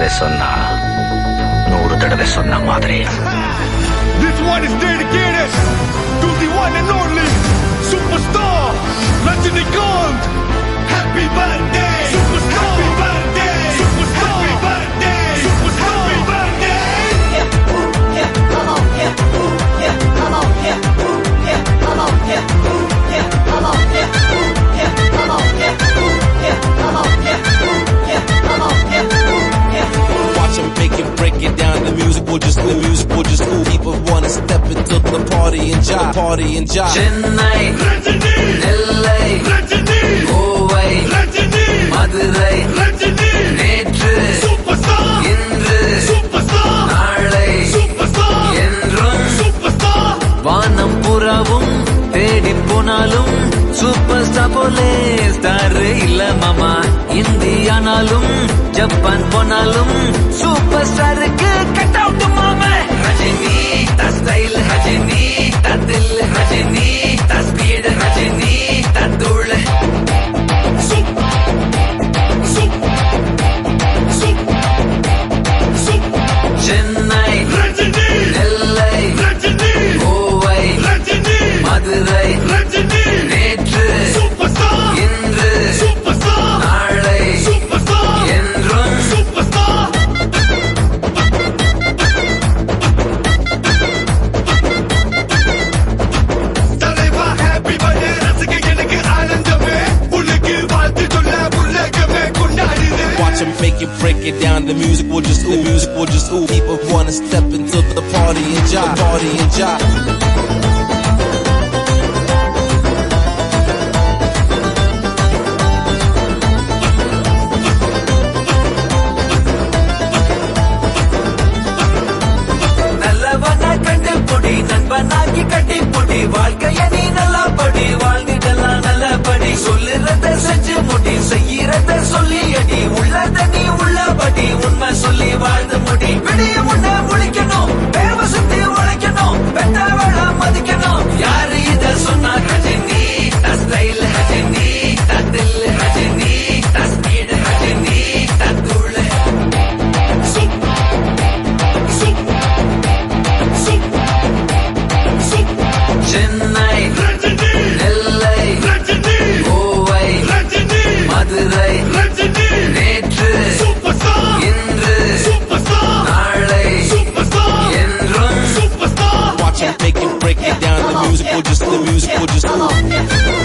தடவை சொன்னா 100 தடவை சொன்ன மாதிரி. This one is dedicated to the one and only superstar Rajinikanth. Happy birthday, superstar. Happy birthday, superstar. Happy birthday, superstar. Happy birthday. Yeah, come on, yeah, yeah, come on, yeah, yeah, come on, yeah, yeah, come on, yeah, yeah, come on, yeah, yeah, come on, yeah, yeah, come on, yeah. Watch them make it, break it down. The music will just ooh. People wanna step into the party and jive. Chennai, Rajini, LA, Rajini, Mumbai, Rajini, Madurai, Rajini, நேற்று superstar, இன்று superstar, நாளை superstar, என்றும் superstar. வானம் புறாவும் தேடி போனாலும் super star போலே star இல்ல மாமா. இந்தியானாலும் ஜப்பான் போனாலும் சூப்பர் ஸ்டாருக்கு கட் அவுட் மாமா. ரஜினி ஸ்டைல், ரஜினி தில், ரஜினி ஸ்பீட், ரஜினி தூள். சென்னை, Rajini, நெல்லை, Rajini, Kovai, Rajini, Madurai, Rajini, நேற்று superstar, இன்று superstar, நாளை superstar, என்றும் superstar. தலைவா happy birthday ரசிக்க எனக்கு ஆனந்தமே, உனக்கு வாழ்த்து சொல்ல உலகமே கொண்டாடுது. Watch them make it, break it down. The music will just ooh. People wanna step into the party and jive. நல்லவன கண்டு பொடி, நண்பனாக்கி கட்டி பொடி, வாழ்க்கைய நீ நல்லா படி, வாழ்ந்திடலாம் நல்லபடி. சொல்லுறத செஞ்சு முடி, செய்யறத சொல்லி அடி, உள்ளத நீ உள்ளபடி, உண்மை சொல்லி வாழ்ந்து முடி. விடிய முன்ன முழிக்கணும், தேர்வு சுத்தி உழைக்கணும், பெற்றவள மதிக்கணும். யாரு இத சொன்னா? ரஜினி ஸ்டைல், ரஜினி தில், ரஜினி ஸ்பீட், ரஜினி தூள். சென்னை, Rajini, நெல்லை, Rajini, Kovai, Rajini, Madurai, Rajini, நேற்று superstar, இன்று superstar, நாளை superstar, என்றும் superstar. Watch them make it, break it down. The music will just ooh.